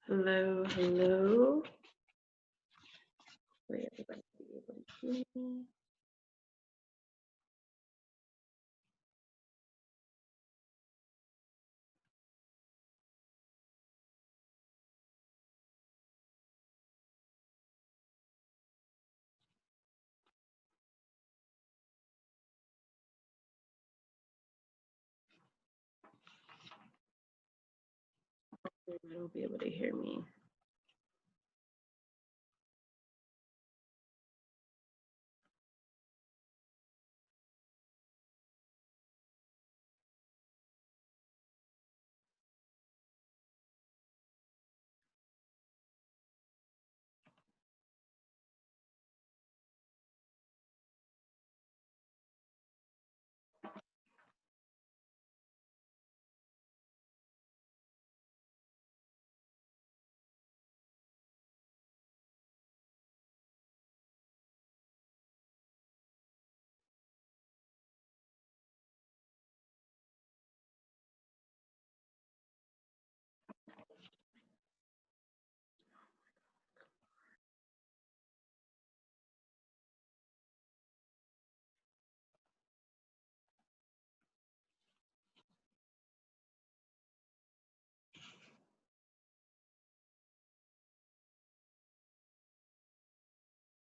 Hello, hello. Hopefully everybody will be able to hear me. Everybody will be able to hear me.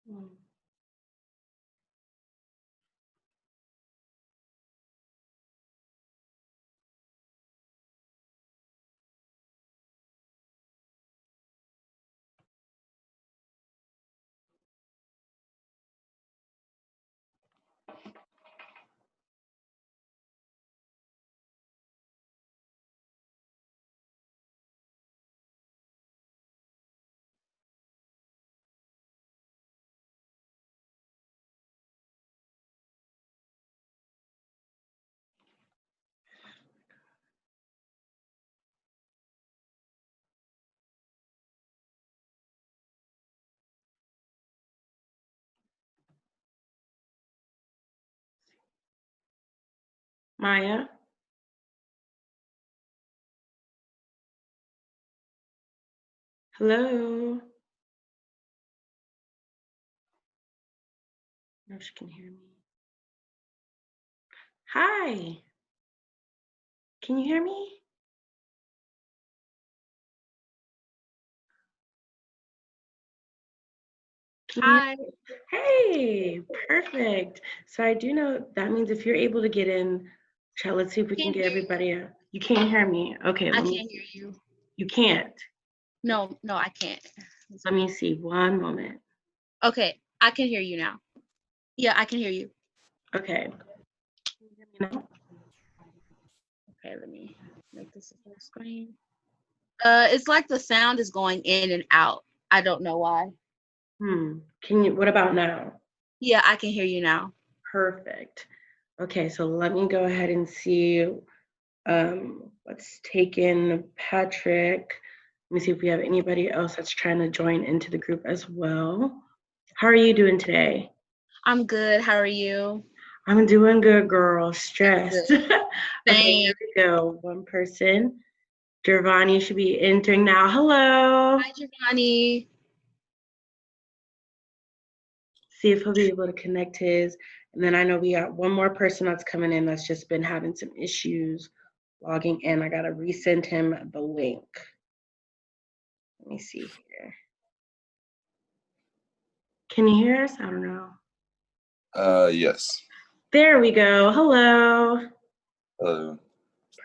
Hmm. Maya? Hello? I don't know if she can hear me. Hi, can you hear me? Can you hear Hi. me? Hey, perfect. So I do know that means if you're able to get in, let's see if we can Can't get hear you. everybody. You can't hear me. Okay, I let me can't hear see. you. You can't. No, I can't. Let me see. One moment. Okay, I can hear you now. Yeah, I can hear you. Okay. Can you hear me now? Okay, let me make this a full screen. It's like the sound is going in and out. I don't know why. What about now? Yeah, I can hear you now. Perfect. Okay, so let me go ahead and see. Let's take in Patrick. Let me see if we have anybody else that's trying to join into the group as well. How are you doing today? I'm good. How are you? I'm doing good, girl. That's Stressed. good. Okay, Same. here we go. One person. Giovanni should be entering now. Hello. Hi, Giovanni. See if he'll be able to connect his. And then I know we got one more person that's coming in that's just been having some issues logging in. I got to resend him the link. Let me see here. Can you hear us? I don't know. Yes. There we go. Hello. Hello.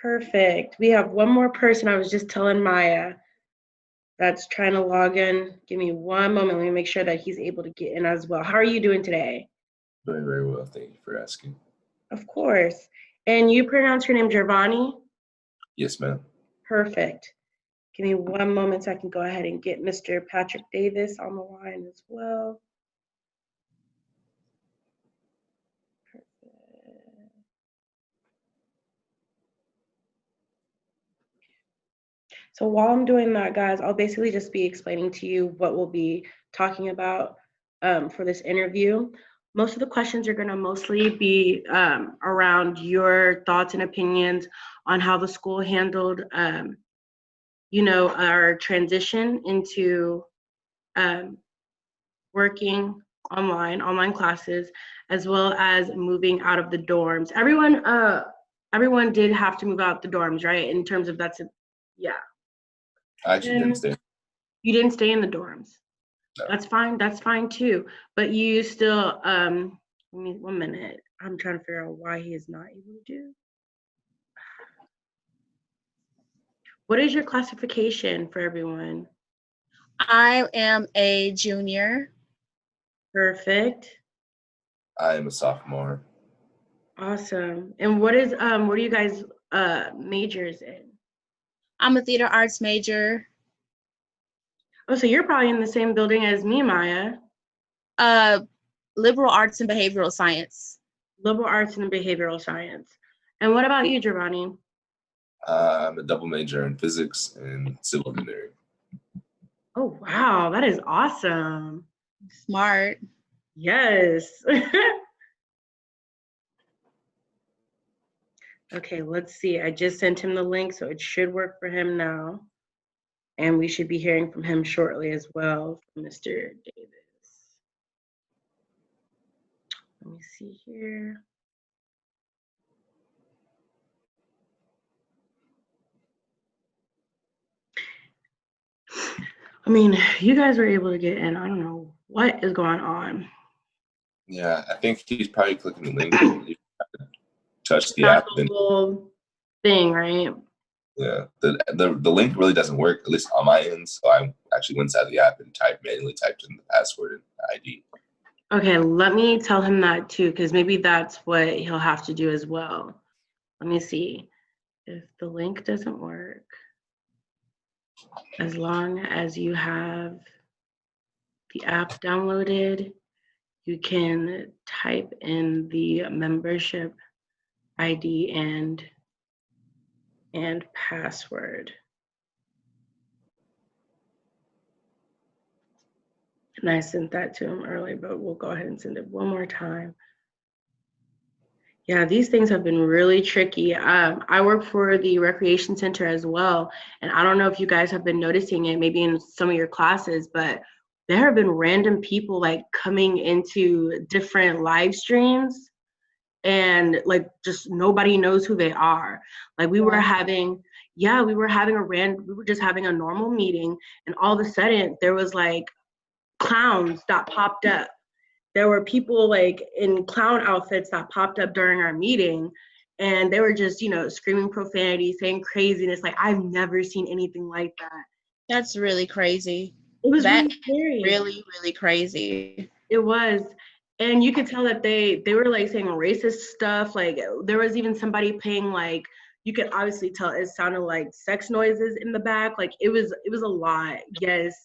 Perfect. We have one more person. I was just telling Maya that's trying to log in. Give me one moment. Let me make sure that he's able to get in as well. How are you doing today? Doing very well. Thank you for asking. Of course. And you pronounce your name Giovanni? Yes, ma'am. Perfect. Give me one moment so I can go ahead and get Mr. Patrick Davis on the line as well. Perfect. So while I'm doing that, guys, I'll basically just be explaining to you what we'll be talking about for this interview. Most of the questions are going to mostly be around your thoughts and opinions on how the school handled our transition into working online classes, as well as moving out of the dorms. Everyone did have to move out the dorms, right? In terms of yeah. I actually didn't stay. You didn't stay in the dorms. No. That's fine too. But you still, let me 1 minute. I'm trying to figure out why he is not able to do. What is your classification for everyone? I am a junior. Perfect. I am a sophomore. Awesome. And what are you guys majors in? I'm a theater arts major. Oh, so you're probably in the same building as me, Maya. Liberal arts and behavioral science. Liberal arts and behavioral science. And what about you, Giovanni? I'm a double major in physics and civil engineering. Oh, wow. That is awesome. Smart. Yes. Okay, let's see. I just sent him the link, so it should work for him now. And we should be hearing from him shortly as well, from Mr. Davis. Let me see here. I mean, you guys were able to get in. I don't know what is going on. Yeah, I think he's probably clicking the link. Touch the Not app. the whole thing, right? Yeah, the link really doesn't work, at least on my end. So I actually went inside the app and manually typed in the password and ID. Okay, let me tell him that too, because maybe that's what he'll have to do as well. Let me see. If the link doesn't work, as long as you have the app downloaded, you can type in the membership ID and password. And I sent that to him earlier, but we'll go ahead and send it one more time. Yeah, these things have been really tricky. I work for the recreation center as well, and I don't know if you guys have been noticing it, maybe in some of your classes, but there have been random people like coming into different live streams, and like just nobody knows who they are. Like we were just having a normal meeting, and all of a sudden there was like clowns that popped up. There were people like in clown outfits that popped up during our meeting, and they were just, screaming profanity, saying craziness. Like I've never seen anything like that. That's really crazy. It was That really scary. really, really crazy. It was. And you could tell that they were like saying racist stuff. Like there was even somebody playing like, you could obviously tell it sounded like sex noises in the back. Like it was a lot. Yes.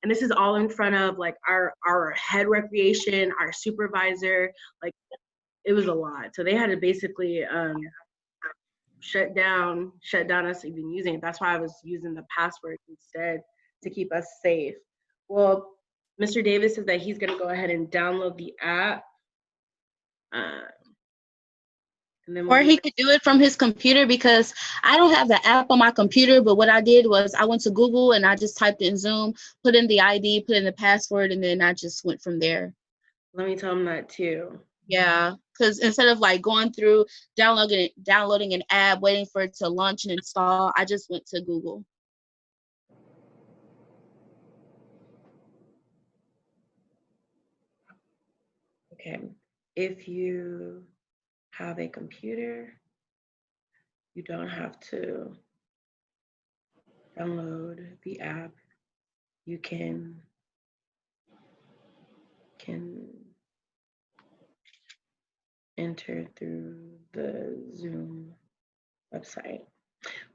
And this is all in front of like our head recreation, our supervisor. Like it was a lot. So they had to basically shut down us even using it. That's why I was using the password instead to keep us safe. Well, Mr. Davis says that he's going to go ahead and download the app. And then Or he could do it from his computer, because I don't have the app on my computer. But what I did was I went to Google and I just typed in Zoom, put in the ID, put in the password, and then I just went from there. Let me tell him that too. Yeah, because instead of like going through downloading an app, waiting for it to launch and install, I just went to Google. Okay, if you have a computer, you don't have to download the app. You can enter through the Zoom website.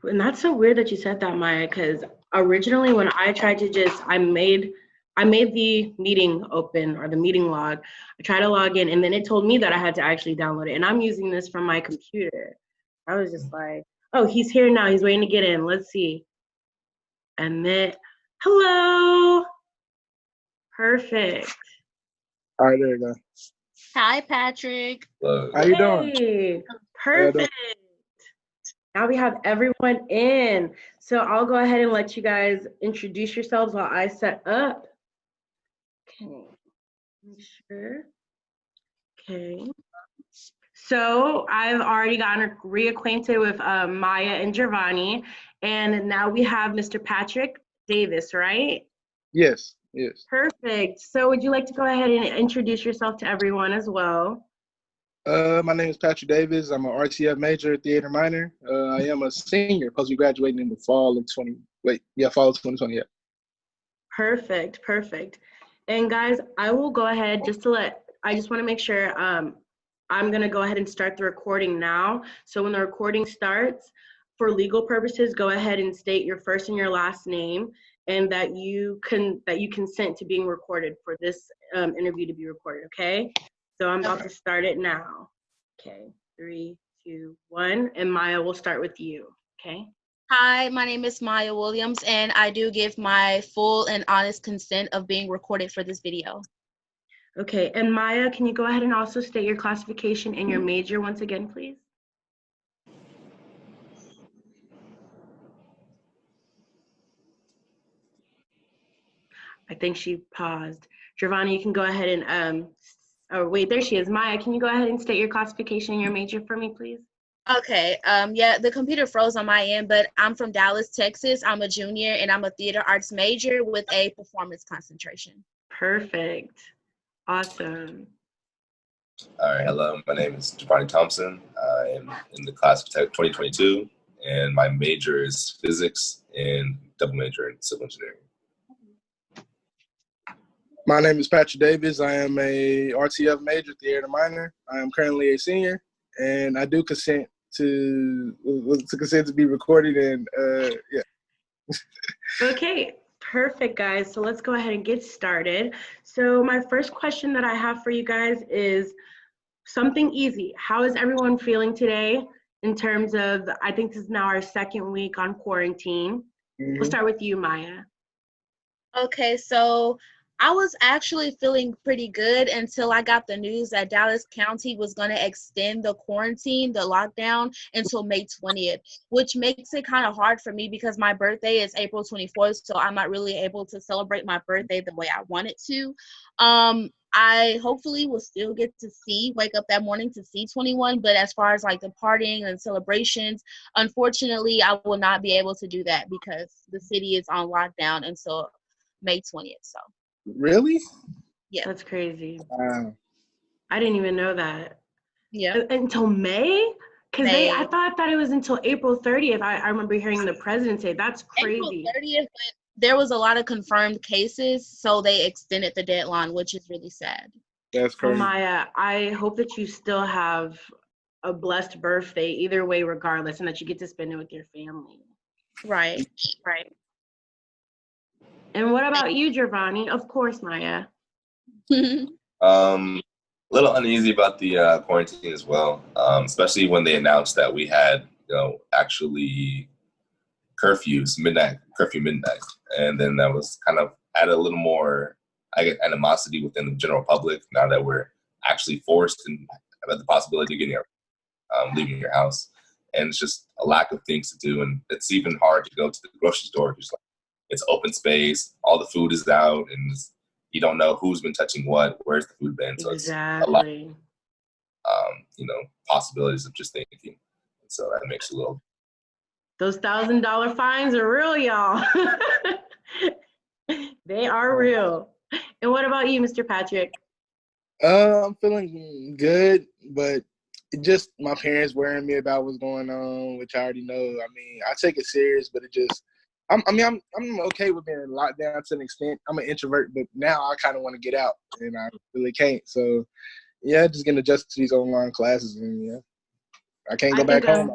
And that's so weird that you said that, Maya, because originally when I tried to I made the meeting open, or the meeting log. I tried to log in, and then it told me that I had to actually download it. And I'm using this from my computer. I was just like, oh, he's here now. He's waiting to get in. Let's see. And then, hello. Perfect. All right, there you go. Hi, Patrick. Hello. How you doing? Perfect. Now we have everyone in. So I'll go ahead and let you guys introduce yourselves while I set up. Okay, make sure. Okay. So I've already gotten reacquainted with Maya and Giovanni, and now we have Mr. Patrick Davis, right? Yes, yes. Perfect. So would you like to go ahead and introduce yourself to everyone as well? My name is Patrick Davis. I'm an RTF major, theater minor. I am a senior, supposed to be graduating in the fall of 2020. Yeah. Perfect, perfect. And guys, I will go ahead I just want to make sure I'm going to go ahead and start the recording now. So when the recording starts, for legal purposes, go ahead and state your first and your last name, and that you consent to being recorded for this interview to be recorded, okay? So I'm about to start it now. Okay, 3, 2, 1, and Maya, we'll start with you, okay? Hi, my name is Maya Williams, and I do give my full and honest consent of being recorded for this video. Okay, and Maya, can you go ahead and also state your classification and your major once again, please? I think she paused. Giovanni, you can go ahead and, oh wait, there she is. Maya, can you go ahead and state your classification and your major for me, please? Okay, yeah, the computer froze on my end, but I'm from Dallas, Texas. I'm a junior, and I'm a theater arts major with a performance concentration. Perfect. Awesome. All right, hello. My name is Giovanni Thompson. I am in the class of 2022, and my major is physics and double major in civil engineering. My name is Patrick Davis. I am a RTF major, theater minor. I am currently a senior, and I do consent to be recorded. And yeah. Okay, perfect, guys. So let's go ahead and get started. So my first question that I have for you guys is something easy. How is everyone feeling today in terms of, I think this is now our second week on quarantine. We'll start with you, Maya. Okay, so I was actually feeling pretty good until I got the news that Dallas County was going to extend the quarantine, the lockdown, until May 20th, which makes it kind of hard for me because my birthday is April 24th, so I'm not really able to celebrate my birthday the way I wanted to. I hopefully will still get to wake up that morning to see 21, but as far as like the partying and celebrations, unfortunately, I will not be able to do that because the city is on lockdown until May 20th, so. Really? Yeah. That's crazy. Wow. I didn't even know that. Yeah. Until May? Because I thought it was until April 30th. I remember hearing the president say, that's crazy. April 30th, but there was a lot of confirmed cases, so they extended the deadline, which is really sad. That's crazy. Oh, Maya, I hope that you still have a blessed birthday, either way, regardless, and that you get to spend it with your family. Right, right. And what about you, Giovanni? Of course, Maya. A little uneasy about the quarantine as well, especially when they announced that we had, actually curfew midnight, and then that was kind of added a little more, animosity within the general public now that we're actually forced and have the possibility of getting leaving your house, and it's just a lack of things to do, and it's even hard to go to the grocery store. Just like it's open space, all the food is out, and you don't know who's been touching what, where's the food been. So Exactly. It's a lot, possibilities of just thinking. And so that makes a little. Those $1,000 fines are real, y'all. They are real. And what about you, Mr. Patrick? I'm feeling good, but just my parents worrying me about what's going on, which I already know. I mean, I take it serious, but I'm okay with being locked down to an extent. I'm an introvert, but now I kind of want to get out, and I really can't. So, yeah, just getting adjusted to these online classes, and yeah, I can't go back home.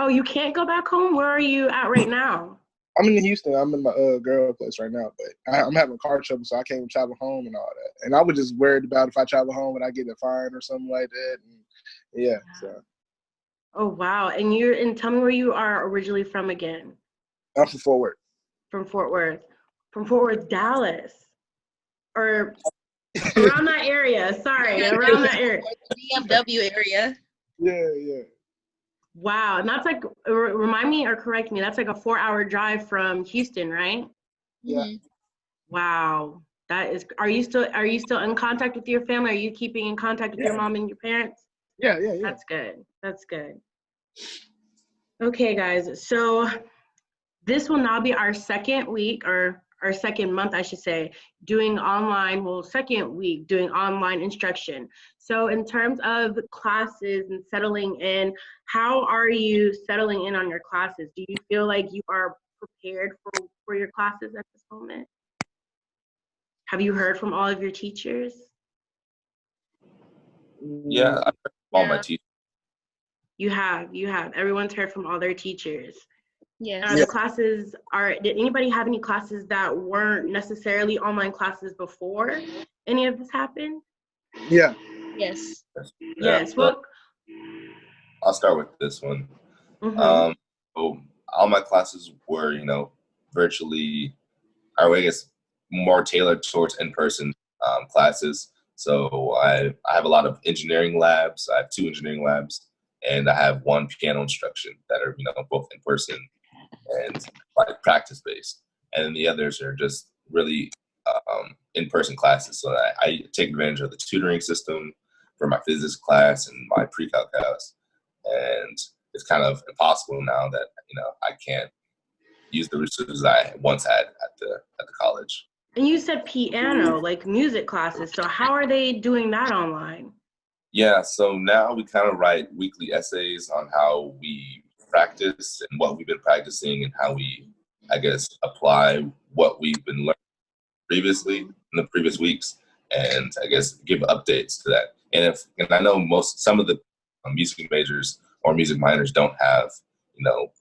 Oh, you can't go back home? Where are you at right now? I'm in Houston. I'm in my girl place right now, but I'm having car trouble, so I can't even travel home and all that. And I was just worried about if I travel home, would I get a fine or something like that? And yeah. So. Oh wow! And tell me where you are originally from again. I'm from Fort Worth. From Fort Worth. From Fort Worth, Dallas, or around that area. Sorry, around that area. DFW area. Yeah. Wow, and that's like, remind me or correct me, that's like a 4-hour drive from Houston, right? Yeah. Mhm. Wow, that is. Are you still in contact with your family? Are you keeping in contact with your Yeah. mom and your parents? Yeah. That's good. That's good. Okay, guys. So this will now be our second week, or our second month, I should say, doing online, well, second week doing online instruction. So in terms of classes and settling in, how are you settling in on your classes? Do you feel like you are prepared for your classes at this moment? Have you heard from all of your teachers? Yeah, Mm, I heard from all my Yeah. teachers. You have. Everyone's heard from all their teachers. Are Yes. the classes, did anybody have any classes that weren't necessarily online classes before any of this happened? yeah. Yes. Yeah, Yes, so well, I'll start with this one. mm-hmm. Um, so all my classes were, virtually, or I guess more tailored towards in-person classes. So I have a lot of engineering labs. I have 2 engineering labs, and I have 1 piano instruction that are, both in person and like practice based. And then the others are just really in-person classes. So I take advantage of the tutoring system for my physics class and my pre-calc class. And it's kind of impossible now that I can't use the resources I once had at the college. And you said piano, like music classes. So how are they doing that online? Yeah, so now we kind of write weekly essays on how we practice and what we've been practicing and how we, I guess, apply what we've been learning previously in the previous weeks, and I guess give updates to that. And I know some of the music majors or music minors don't have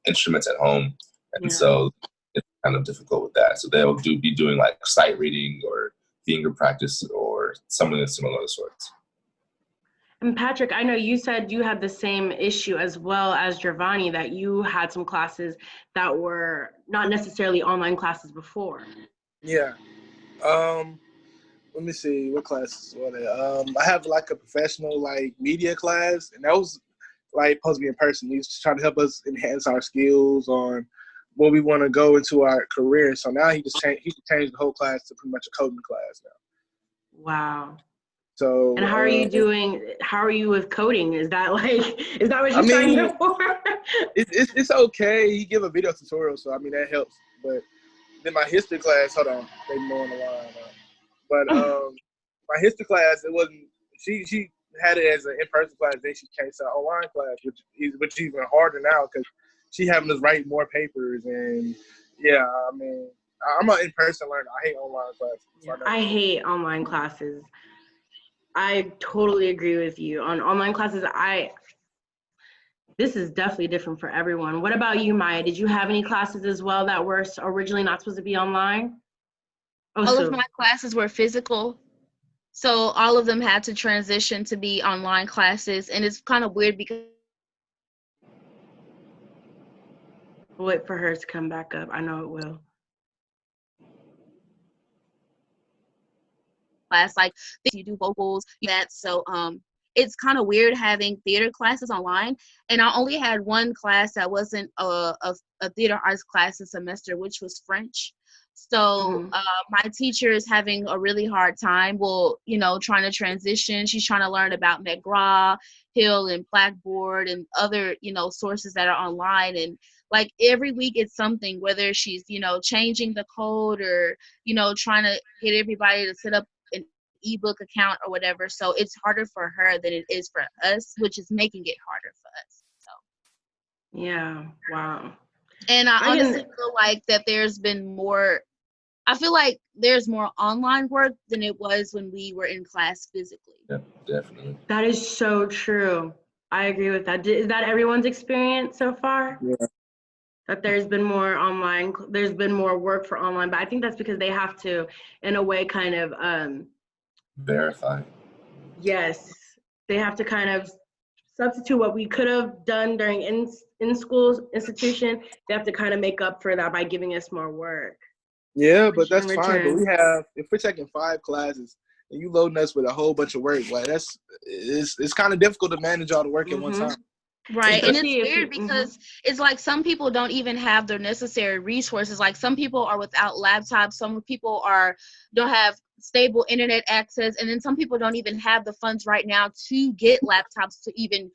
instruments at home, and Yeah. so it's kind of difficult with that. So they'll be doing like sight reading or finger practice or something of similar sorts. And Patrick, I know you said you had the same issue as well as Giovanni, that you had some classes that were not necessarily online classes before. Yeah. Let me see what classes were they. I have like a professional like media class, and that was like supposed to be in person. He's just trying to help us enhance our skills on what we want to go into our career. So now he changed the whole class to pretty much a coding class now. Wow. So And how are you doing? How are you with coding? Is that what I you signed mean, up for? it's okay. He give a video tutorial, so I mean that helps. But then my history class, hold on, they mowing the line. But my history class, it wasn't. She had it as an in-person class. Then she changed to an online class, which is even harder now because she having us write more papers. And yeah, I mean, I'm an in-person learner. I hate online classes. So I hate online classes. I totally agree with you. On online classes, this is definitely different for everyone. What about you, Maya? Did you have any classes as well that were originally not supposed to be online? Oh, All of so my classes were physical. So all of them had to transition to be online classes. And it's kind of weird because we'll wait for her to come back up. I know it will. class, like you do vocals, that. So it's kind of weird having theater classes online. And I only had one class that wasn't a theater arts class this semester, which was French. So Mm-hmm. my teacher is having a really hard time. Well, trying to transition. She's trying to learn about McGraw, Hill, and Blackboard, and other sources that are online. And like every week, it's something. Whether she's changing the code or trying to get everybody to set up an ebook account or whatever. So it's harder for her than it is for us, which is making it harder for us. So Yeah. Wow. and I honestly can. feel like that there's been more. I feel like there's more online work than it was when we were in class physically. Yeah, definitely. That is so true. I agree with that. Is that everyone's experience so far? Yeah. That there's been more online, there's been more work for online, but I think that's because they have to, in a way, kind of, Verify. yes, they have to kind of substitute what we could have done during in school institution. They have to kind of make up for that by giving us more work. Yeah, but Which in that's fine. But return, if we're taking 5 classes and you loading us with a whole bunch of work, like it's kind of difficult to manage all the work at one mm-hmm. time. Right. And it's Especially if weird you, because it's like some people don't even have the necessary resources. Like some people are without laptops, some people don't have stable internet access, and then some people don't even have the funds right now to get laptops to even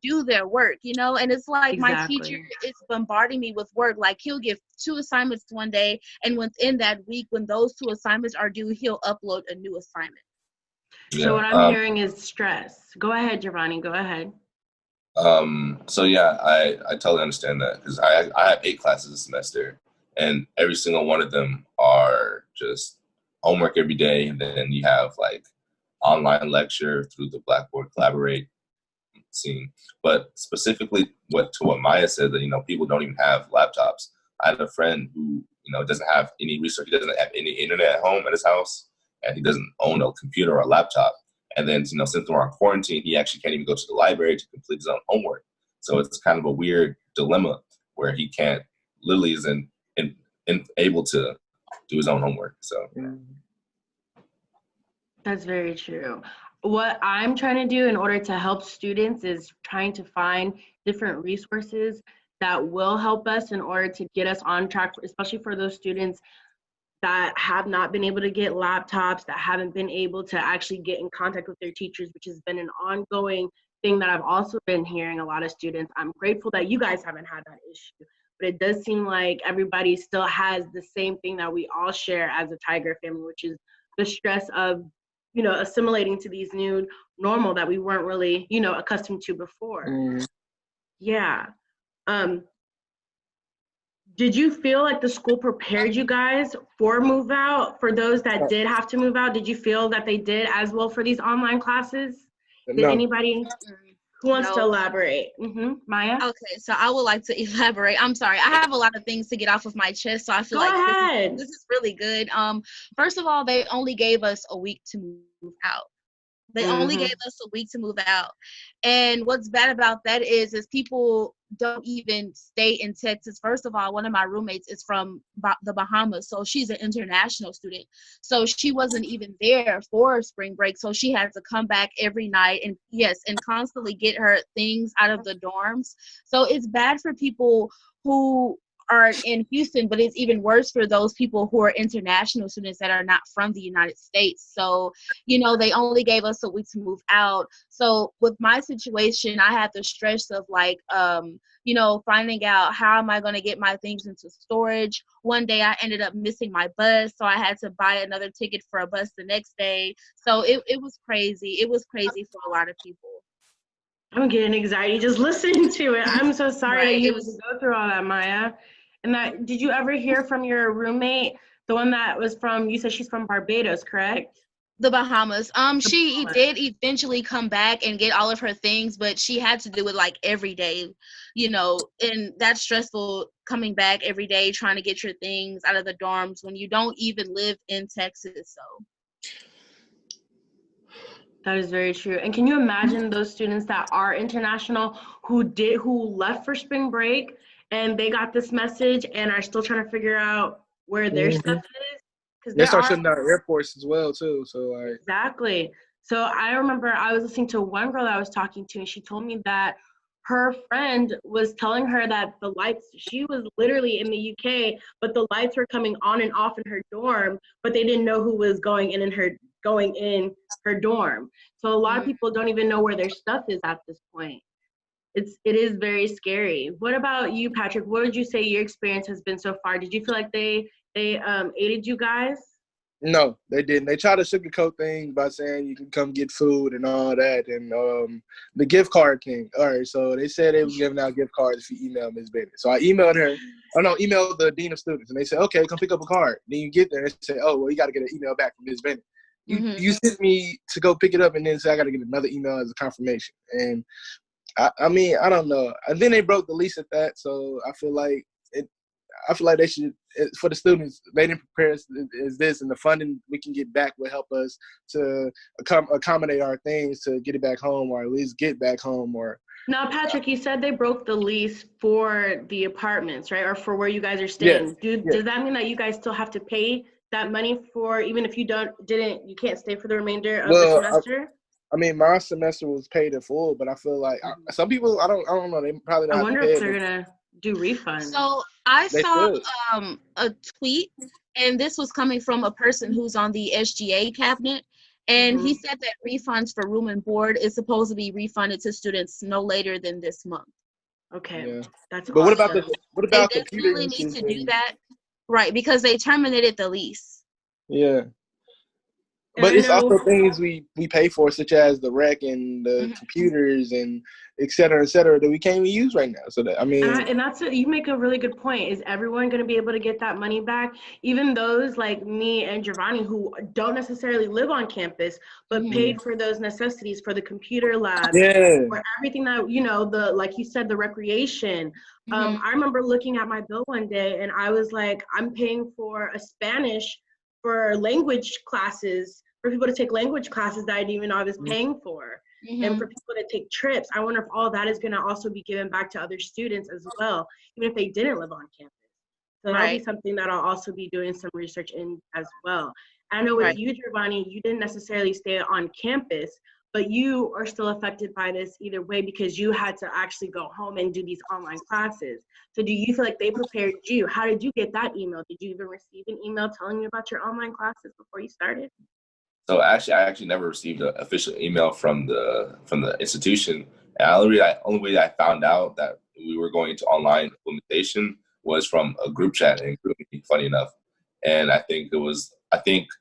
do their work, you know? And it's like my teacher exactly. is bombarding me with work. Like he'll give 2 assignments one day, and within that week when those 2 assignments are due, he'll upload a new assignment. So Yeah. what I'm hearing is stress. Go ahead, Giovanni. Go ahead. So yeah, I totally understand that because I have 8 classes a semester, and every single one of them are just homework every day, and then you have like online lecture through the Blackboard Collaborate scene. But specifically, what Maya said, that people don't even have laptops. I had a friend who doesn't have any research. He doesn't have any internet at home at his house, and he doesn't own a computer or a laptop. And then since we're on quarantine, he actually can't even go to the library to complete his own homework. So it's kind of a weird dilemma where he can't literally isn't able to do his own homework. So That's very true. What I'm trying to do in order to help students is trying to find different resources that will help us in order to get us on track, especially for those students that have not been able to get laptops, that haven't been able to actually get in contact with their teachers, which has been an ongoing thing that I've also been hearing a lot of students. I'm grateful that you guys haven't had that issue, but it does seem like everybody still has the same thing that we all share as a Tiger family, which is the stress of, assimilating to these new normal that we weren't really, accustomed to before. Yeah. Um, Did you feel like the school prepared you guys for move out? For those that did have to move out, did you feel that they did as well for these online classes? Did No. anybody who wants to No. elaborate? Maya? Okay, so I would like to elaborate. I'm sorry, I have a lot of things to get off of my chest, so I feel Go like ahead. this is really good. First of all, they only gave us a week to move out. They only gave us a week to move out. And what's bad about that is people don't even stay in Texas. First of all, one of my roommates is from the Bahamas, so she's an international student. So she wasn't even there for spring break. So she had to come back every night and constantly get her things out of the dorms. So it's bad for people who are in Houston, but it's even worse for those people who are international students that are not from the United States. So, they only gave us a week to move out. So with my situation, I had the stress of finding out how am I going to get my things into storage. One day I ended up missing my bus, so I had to buy another ticket for a bus the next day. So it was crazy. It was crazy for a lot of people. I'm getting anxiety just listening to it. I'm so sorry that Right. you had to go through all that, Maya. And did you ever hear from your roommate, the one that was you said she's from Barbados, correct? The Bahamas. She did eventually come back and get all of her things, but she had to do it like every day, and that's stressful coming back every day trying to get your things out of the dorms when you don't even live in Texas. So that is very true. And can you imagine those students that are international who left for spring break and they got this message and are still trying to figure out where their stuff is? Because They start shutting down airports as well too. So exactly. So I remember I was listening to one girl that I was talking to, and she told me that her friend was telling her that she was literally in the UK, but the lights were coming on and off in her dorm, but they didn't know who was going in her dorm. So a lot of people don't even know where their stuff is at this point. It is very scary. What about you, Patrick? What would you say your experience has been so far? Did you feel like they aided you guys? No, they didn't. They tried to sugarcoat things by saying you can come get food and all that, and the gift card thing. All right, so they said they was giving out gift cards if you email Ms. Bennett. So I emailed her. Emailed the dean of students, and they said, okay, come pick up a card. Then you get there and they say, oh, well, you got to get an email back from Ms. Bennett. You sent me to go pick it up, and then say I got to get another email as a confirmation. And I mean, I don't know. And then they broke the lease at that, so I feel like they should, for the students, they didn't prepare us as this, and the funding we can get back will help us to accommodate our things to get it back home, or at least get back home. Or now, Patrick, you said they broke the lease for the apartments, right? Or for where you guys are staying. Yes. Does that mean that you guys still have to pay that money for, even if you can't stay for the remainder of the semester? I mean, my semester was paid in full, but I feel like some people, I don't know, they probably I don't have to wonder pay if it. they're gonna do refunds. So I They saw should. a tweet, and this was coming from a person who's on the SGA cabinet, and he said that refunds for room and board is supposed to be refunded to students no later than this month. Okay, Yeah. that's But what awesome. about what They about computer definitely need usage? to do that, right? Because they terminated the lease. Yeah. And But I it's also know, things we pay for, such as the rec and the computers and et cetera, that we can't even use right now. So that, I mean, and that's it. You make a really good point. Is everyone going to be able to get that money back? Even those like me and Giovanni who don't necessarily live on campus, but paid for those necessities for the computer labs, yeah, for everything that, you know, the, like you said, the recreation. I remember looking at my bill one day and I was like, I'm paying for a Spanish for language classes, for people to take language classes that I didn't even know I was paying for. And for people to take trips. I wonder if all that is going to also be given back to other students as well, even if they didn't live on campus. So that'll be something that I'll also be doing some research in as well. I know with you, Giovanni, you didn't necessarily stay on campus, but you are still affected by this either way because you had to actually go home and do these online classes. So do you feel like they prepared you? How did you get that email? Did you even receive an email telling you about your online classes before you started? So actually, I actually never received an official email from the institution. And the only way I found out that we were going to online implementation was from a group chat in GroupMe, funny enough. And I think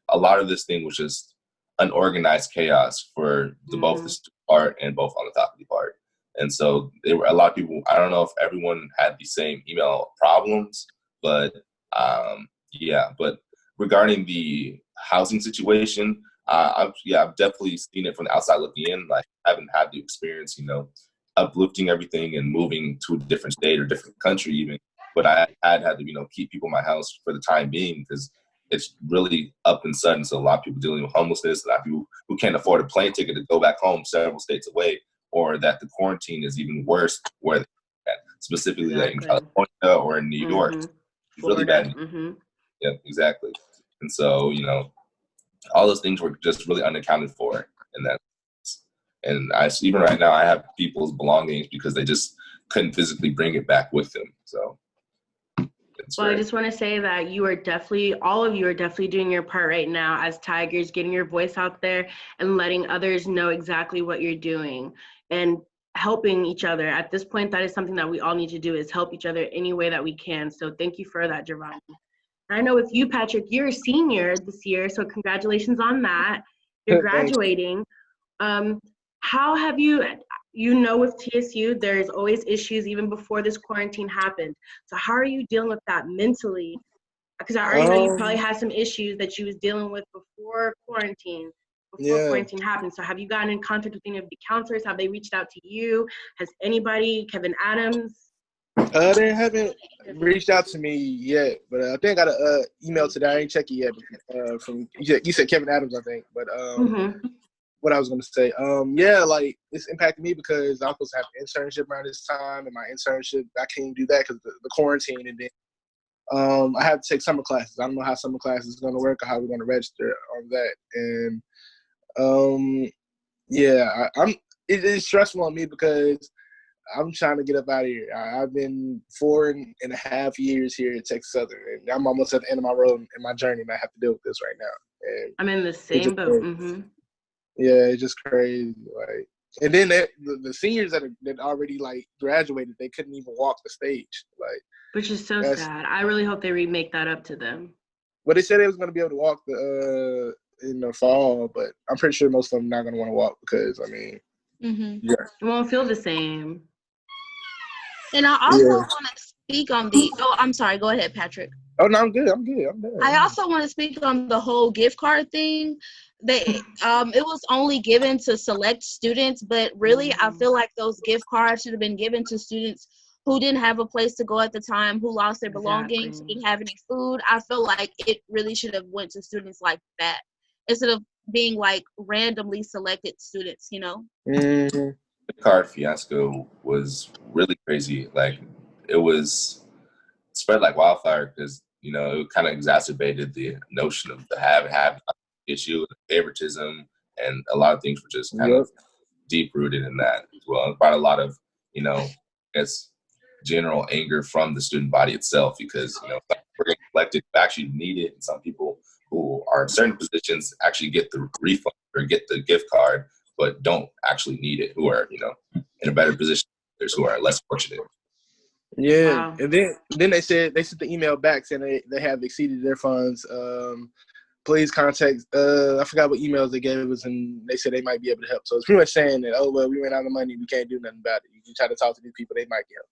a lot of this thing was just unorganized chaos for both the student part and both on the faculty part. And so there were a lot of people. I don't know if everyone had the same email problems, but yeah. But regarding the housing situation, I've definitely seen it from the outside looking in. Like, I haven't had the experience, uplifting everything and moving to a different state or different country even. But I had to, keep people in my house for the time being because it's really up and sudden. So a lot of people dealing with homelessness, a lot of people who can't afford a plane ticket to go back home several states away, or that the quarantine is even worse where they're at, specifically like in California or in New York. It's really bad. Yeah, exactly. And so, all those things were just really unaccounted for in that. And even right now, I have people's belongings because they just couldn't physically bring it back with them. So, I just want to say that all of you are definitely doing your part right now as Tigers, getting your voice out there and letting others know exactly what you're doing and helping each other. At this point, that is something that we all need to do, is help each other any way that we can. So thank you for that, Giovanni. I know with you, Patrick, you're a senior this year, so congratulations on that. You're graduating. How have you with TSU, there's always issues even before this quarantine happened. So how are you dealing with that mentally? Because I already know you probably had some issues that you was dealing with before quarantine happened. So have you gotten in contact with any of the counselors? Have they reached out to you? Has anybody, Kevin Adams? They haven't reached out to me yet, but I think I got an email today. I ain't checked it yet. From you said Kevin Adams, I think. But what I was gonna say, yeah, like it's impacted me because I'm supposed to have an internship around this time, and my internship I can't do that because the quarantine, and then I have to take summer classes. I don't know how summer classes is gonna work or how we're gonna register on that, and yeah, it is stressful on me because I'm trying to get up out of here. I've been 4.5 years here at Texas Southern, and I'm almost at the end of my road in my journey, and I have to deal with this right now. And I'm in the same boat. Yeah, it's just crazy. Like, and then the seniors that already like graduated, they couldn't even walk the stage. Like, which is so sad. I really hope they remake that up to them. Well, they said they was going to be able to walk in the fall, but I'm pretty sure most of them not going to want to walk because yeah, it won't feel the same. And I also want to speak on the. Oh, I'm sorry. Go ahead, Patrick. Oh no, I'm good. I also want to speak on the whole gift card thing. It was only given to select students, but really, I feel like those gift cards should have been given to students who didn't have a place to go at the time, who lost their belongings, who didn't have any food. I feel like it really should have went to students like that instead of being like randomly selected students. The card fiasco was really crazy. Like, it was spread like wildfire because it kind of exacerbated the notion of the have issue, the favoritism, And a lot of things were just kind Yep. of deep rooted in that as well. It brought a lot of, you know, I guess, general anger from the student body itself, because, you know, some people are getting elected who actually need it, and some people who are in certain positions actually get the refund or get the gift card, but don't actually need it, who are, you know, in a better position. There's who are less fortunate. Yeah, Wow. and then they sent the email back saying they have exceeded their funds. Please contact. I forgot what emails they gave us, and they said they might be able to help. So it's pretty much saying that, oh well, we ran out of money, we can't do nothing about it. You can try to talk to these people, they might get help.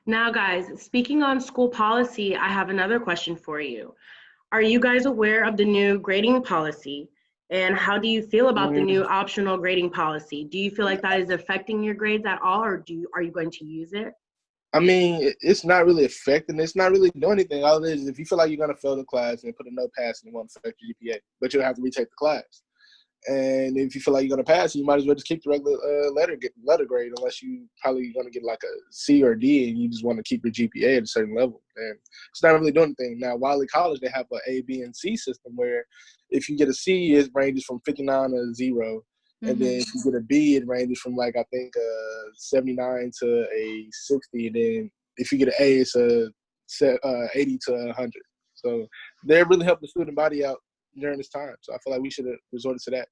Now, guys, speaking on school policy, I have another question for you. Are you guys aware of the new grading policy? And how do you feel about the new optional grading policy? Do you feel like that is affecting your grades at all, or are you going to use it? I mean, it's not really affecting. It's not really doing anything. All it is if you feel like you're gonna fail the class and put a no pass, and it won't affect your GPA, but you'll have to retake the class. And if you feel like you're gonna pass, you might as well just keep the regular letter grade, unless you probably gonna get like a C or D, and you just want to keep your GPA at a certain level. And it's not really doing anything. Now, Wiley College, they have a B, and C system where if you get a C, it ranges from 59 to 0. And then if you get a B, it ranges from like, I think 79 to a 60. And then if you get an A, it's 80 to 100. So they really help the student body out during this time. So I feel like we should have resorted to that.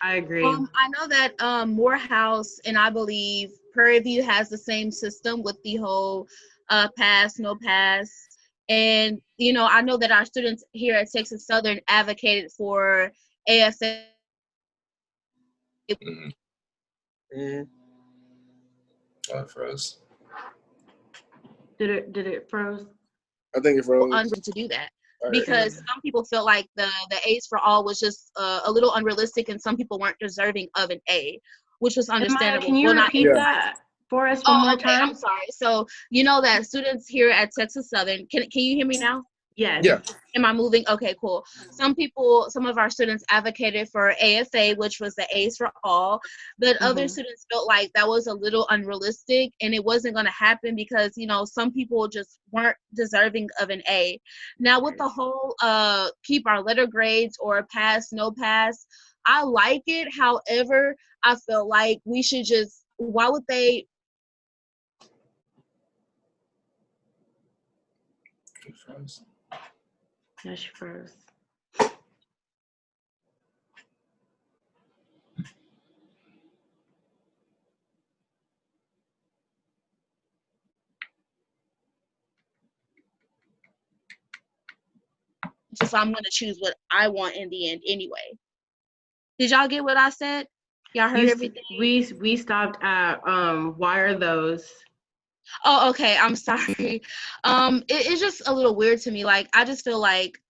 I agree. I know that Morehouse and I believe Prairie View has the same system with the whole pass, no pass. And, you know, I know that our students here at Texas Southern advocated for ASA. For us. Did it froze? I think it froze. To do that. Because some people felt like the A's for all was just a little unrealistic, and some people weren't deserving of an A, which was understandable. Can you repeat that for us one more time? I'm sorry. So you know that students here at Texas Southern, can you hear me now? Yes. Yeah. Am I moving? Okay, cool. Some of our students advocated for AFA, which was the A's for all, but other students felt like that was a little unrealistic and it wasn't going to happen because, you know, some people just weren't deserving of an A. Now with the whole keep our letter grades or pass, no pass, I like it. However, I feel like we should just, why would they? Yeah, she froze. Just I'm going to choose what I want in the end anyway. Did y'all get what I said? Y'all heard everything? We stopped at why are those? Oh, okay. I'm sorry. It's just a little weird to me. Like, I just feel like,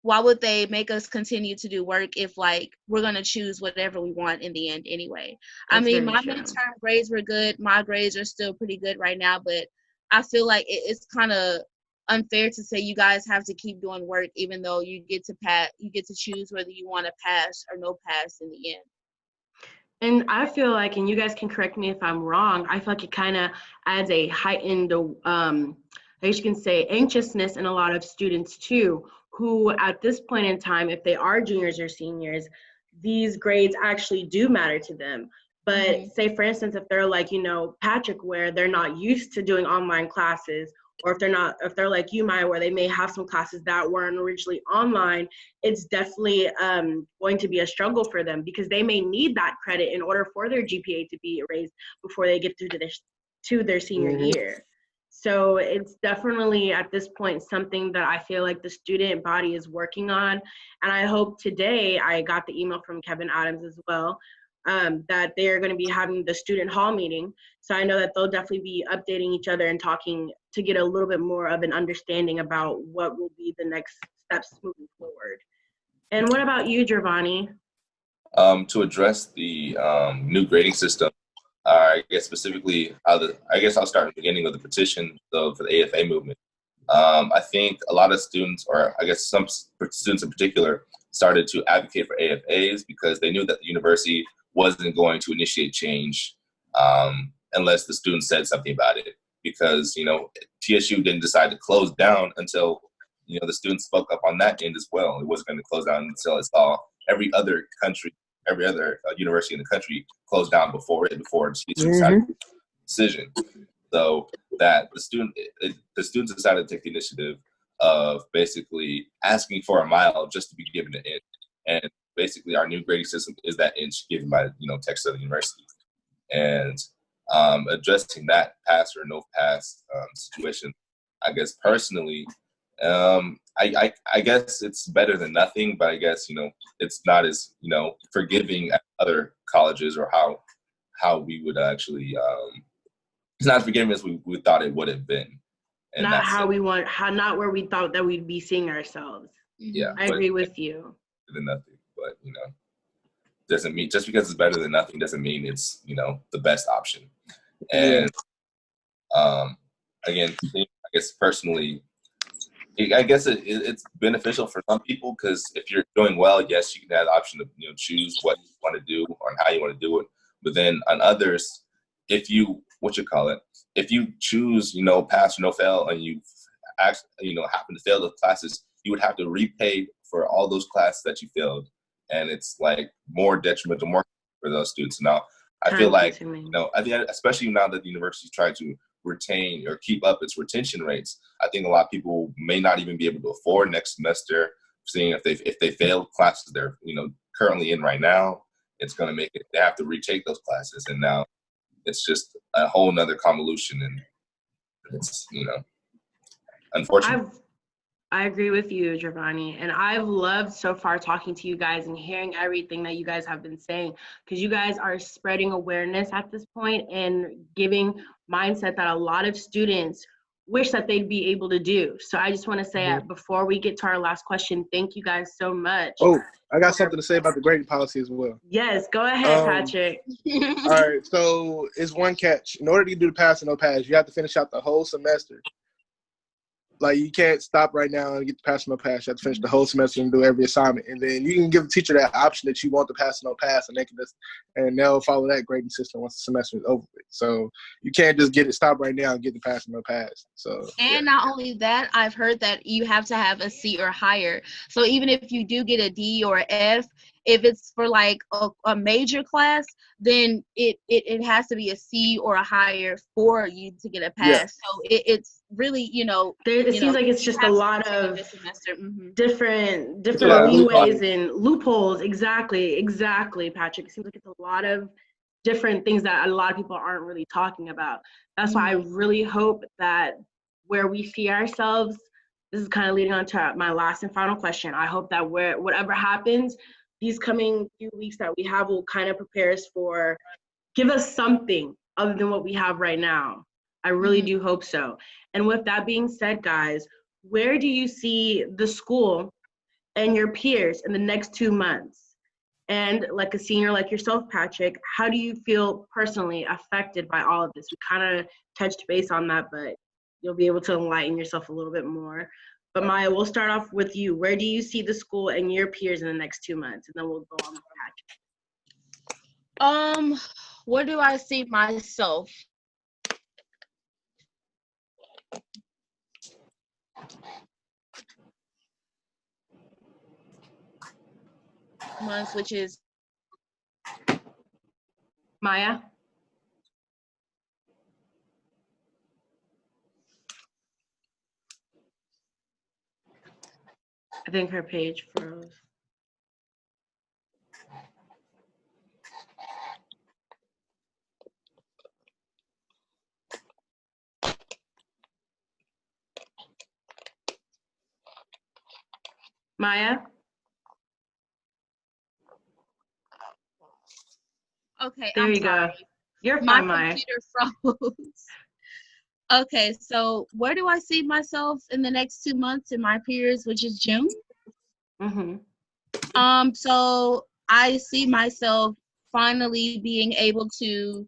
why would they make us continue to do work if, like, we're going to choose whatever we want in the end anyway? I mean, my midterm grades were good. My grades are still pretty good right now, but I feel like it's kind of unfair to say you guys have to keep doing work even though you get to choose whether you want to pass or no pass in the end. And I feel like, and you guys can correct me if I'm wrong, I feel like it kind of adds a heightened, I guess you can say, anxiousness in a lot of students too, who at this point in time, if they are juniors or seniors, these grades actually do matter to them. But say, for instance, if they're like, you know, Patrick, where they're not used to doing online classes, or if they're like you, Maya, where they may have some classes that weren't originally online, it's definitely going to be a struggle for them because they may need that credit in order for their GPA to be raised before they get through to their senior year. So it's definitely at this point something that I feel like the student body is working on. And I hope today, I got the email from Kevin Adams as well, that they are going to be having the student hall meeting. So I know that they'll definitely be updating each other and talking to get a little bit more of an understanding about what will be the next steps moving forward. And what about you, Giovanni? To address the new grading system, I guess specifically, I guess I'll start at the beginning of the petition for the AFA movement. I think a lot of students, or I guess some students in particular, started to advocate for AFAs because they knew that the university wasn't going to initiate change unless the students said something about it. Because, you know, TSU didn't decide to close down until, you know, the students spoke up on that end as well. It wasn't going to close down until it saw every other university in the country closed down before TSU decided Mm-hmm. decision. So that the students decided to take the initiative of basically asking for a mile just to be given an inch. And basically our new grading system is that inch given by, Texas Southern University. And addressing that pass or no pass situation, I guess personally, I guess it's better than nothing, but I guess, it's not as, forgiving as other colleges, or how we would actually, it's not as forgiving as we thought it would have been. And Not that's how we want, not where we thought that we'd be seeing ourselves. yeah. I agree with you. Than nothing, but doesn't mean, just because it's better than nothing doesn't mean it's the best option. And again, I guess personally, I guess it's beneficial for some people, because if you're doing well, yes, you can have the option to choose what you want to do or how you want to do it. But then on others, if you if you choose pass or no fail, and you happen to fail the classes, you would have to repay for all those classes that you failed, and it's like more detrimental, more for those students. Now, I feel like I think, especially now that the university is trying to retain or keep up its retention rates, I think a lot of people may not even be able to afford next semester, seeing if they fail classes they're currently in right now, it's going to make it, they have to retake those classes, and now it's just a whole nother convolution, and it's unfortunate. I agree with you, Giovanni, and I've loved so far talking to you guys and hearing everything that you guys have been saying, because you guys are spreading awareness at this point and giving mindset that a lot of students wish that they'd be able to do. So I just want to say, before we get to our last question, thank you guys so much. Oh, I got something to say about the grading policy as well. Yes, go ahead, Patrick. All right, so it's one catch. In order to do the pass and no pass, you have to finish out the whole semester. Like, you can't stop right now and get the pass or no pass. You have to finish the whole semester and do every assignment. And then you can give the teacher that option that you want the pass or no pass, and they'll follow that grading system once the semester is over with. So you can't just stop right now and get the pass or no pass. So not only that, I've heard that you have to have a C or higher. So even if you do get a D or an F, if it's for like a major class, then it has to be a C or a higher for you to get a pass. Yeah. So it's really, it seems like it's just a lot of different Yeah. leeways and loopholes. Exactly, Patrick. It seems like it's a lot of different things that a lot of people aren't really talking about. That's why I really hope that where we see ourselves, this is kind of leading on to my last and final question. I hope that whatever happens, these coming few weeks that we have will kind of prepare us give us something other than what we have right now. I really do hope so. And with that being said, guys, where do you see the school and your peers in the next 2 months? And like a senior like yourself, Patrick, how do you feel personally affected by all of this? We kind of touched base on that, but you'll be able to enlighten yourself a little bit more. But Maya, we'll start off with you. Where do you see the school and your peers in the next 2 months? And then we'll go on with Patrick. Where do I see myself? Months, which is Maya? I think her page froze. Maya? okay. There I'm you sorry. go. You're fine, My Maya. computer froze. Okay, so where do I see myself in the next 2 months in my peers, which is June? So I see myself finally being able to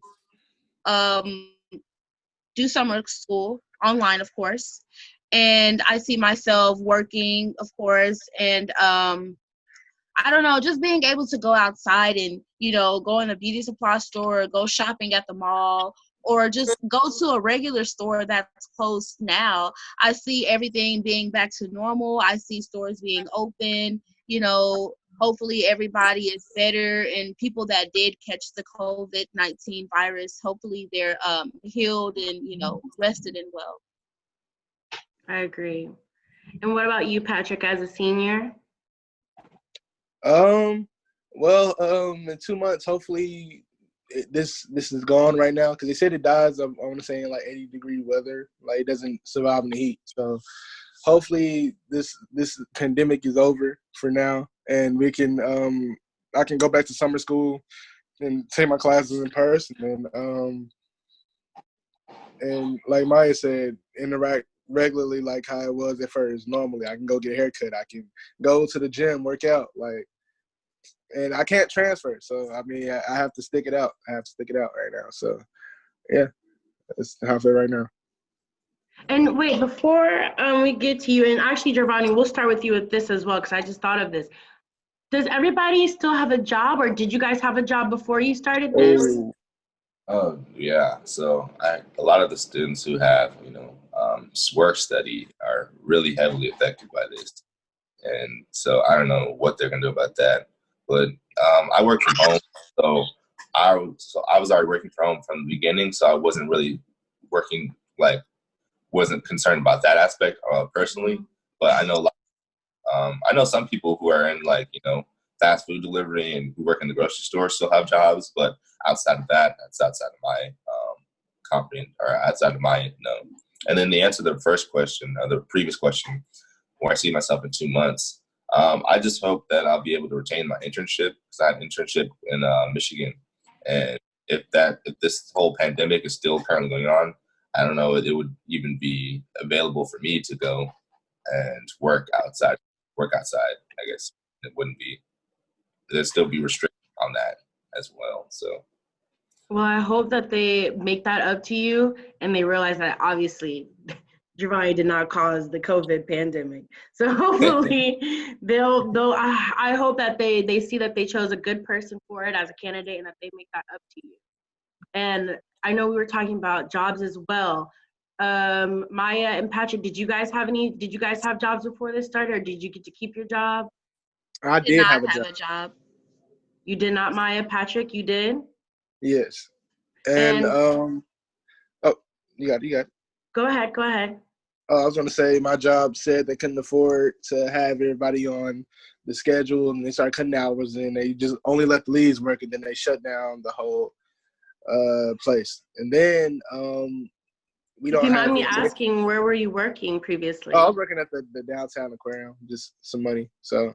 do summer school online, of course, and I see myself working, of course, and I don't know, just being able to go outside and, go in a beauty supply store, go shopping at the mall, or just go to a regular store that's closed now. I see everything being back to normal. I see stores being open, hopefully everybody is better, and people that did catch the COVID-19 virus, hopefully they're healed and, rested and well. I agree. And what about you, Patrick, as a senior? In 2 months, hopefully this is gone right now, because they said it dies of, I want to say, in like 80-degree weather. Like, it doesn't survive in the heat. So hopefully this pandemic is over for now, and we can I can go back to summer school and take my classes in person, and like Maya said, interact regularly like how it was at first. Normally, I can go get a haircut, I can go to the gym, work out, and I can't transfer. So I mean, I have to stick it out. I have to stick it out right now. So yeah, that's how I feel right now. And wait, before we get to you, and actually, Giovanni, we'll start with you with this as well, because I just thought of this. Does everybody still have a job, or did you guys have a job before you started this? Oh yeah. So a lot of the students who have work study are really heavily affected by this, and so I don't know what they're gonna do about that. But I work from home, so I was already working from home from the beginning, so I wasn't really working wasn't concerned about that aspect personally. But I know some people who are in fast food delivery and who work in the grocery store still have jobs, but outside of that, that's outside of my outside of my And then the answer to the first question, the previous question, where I see myself in 2 months, I just hope that I'll be able to retain my internship, because I have an internship in Michigan, and if this whole pandemic is still currently going on, I don't know if it would even be available for me to go and work outside. I guess it wouldn't be. There'd still be restrictions on that as well. So. Well, I hope that they make that up to you, and they realize that obviously Giovanni did not cause the COVID pandemic. So hopefully I hope that they see that they chose a good person for it as a candidate, and that they make that up to you. And I know we were talking about jobs as well. Maya and Patrick, did you guys have jobs before this started, or did you get to keep your job? I Did did not have have a a job. You did not, Maya. Patrick, you did? Yes. And oh, you got it. Go ahead. I was going to say, my job said they couldn't afford to have everybody on the schedule, and they started cutting hours, and they just only let the leads work, and then they shut down the whole place. And then we If don't you mind have me exec- asking, where were you working previously? Oh, I was working at the downtown aquarium, just some money. So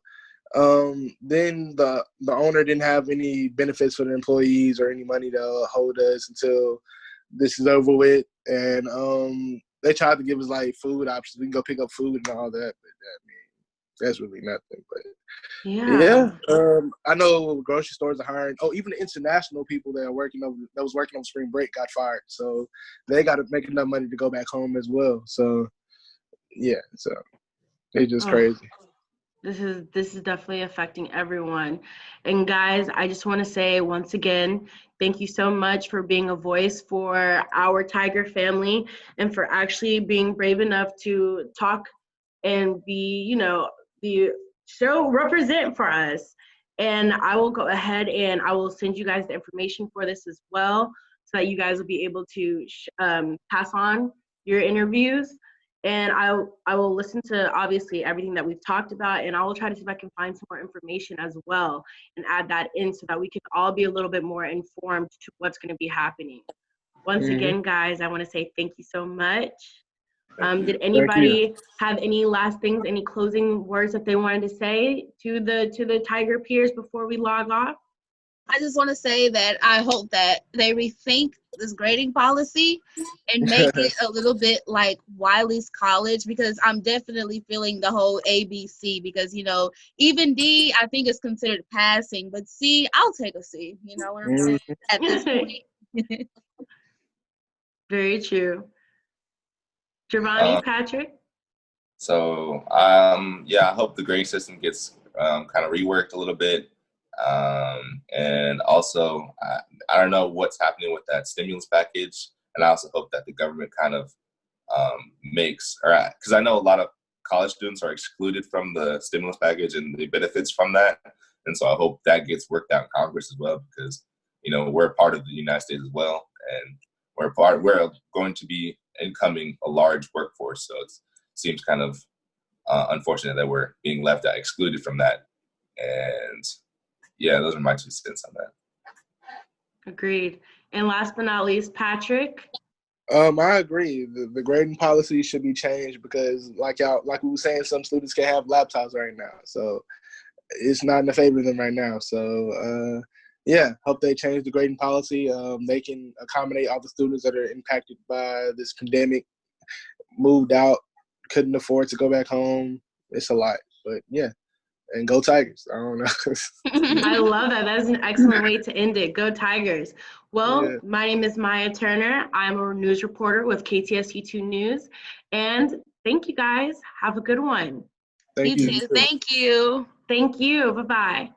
then the owner didn't have any benefits for the employees or any money to hold us until this is over with. And they tried to give us like food options. We can go pick up food and all that, but I mean, that's really nothing. But yeah, I know grocery stores are hiring. Oh, even the international people that was working on spring break got fired. So they got to make enough money to go back home as well. So yeah, so it's just crazy. This is definitely affecting everyone. And guys, I just want to say once again, thank you so much for being a voice for our Tiger family, and for actually being brave enough to talk and represent for us. And I will go ahead and I will send you guys the information for this as well, so that you guys will be able to pass on your interviews. And I will listen to obviously everything that we've talked about, and I will try to see if I can find some more information as well and add that in, so that we can all be a little bit more informed to what's going to be happening. Once again, guys, I want to say thank you so much. Did anybody have any last things, any closing words that they wanted to say to the Tiger peers before we log off? I just want to say that I hope that they rethink this grading policy and make it a little bit like Wiley's College, because I'm definitely feeling the whole ABC, because, even D, I think is considered passing, but C, I'll take a C, you know what I'm saying, at this point. Very true. Giovanni, Patrick? So, I hope the grading system gets kind of reworked a little bit. And also, I don't know what's happening with that stimulus package. And I also hope that the government kind of because I know a lot of college students are excluded from the stimulus package and the benefits from that. And so I hope that gets worked out in Congress as well, because, we're a part of the United States as well. And we're going to be incoming a large workforce. So it seems kind of unfortunate that we're being left out, excluded from that. And yeah, those are my 2 cents on that. Agreed. And last but not least, Patrick. I agree. The grading policy should be changed because, like we were saying, some students can have laptops right now, so it's not in the favor of them right now. So, yeah, hope they change the grading policy. They can accommodate all the students that are impacted by this pandemic, moved out, couldn't afford to go back home. It's a lot, but yeah. And go Tigers. I don't know. I love that. That is an excellent way to end it. Go Tigers. Well, Yeah. My name is Maya Turner. I'm a news reporter with KTSU2 News. And thank you guys. Have a good one. Thank You you. too. Thank you. Thank you. Bye-bye.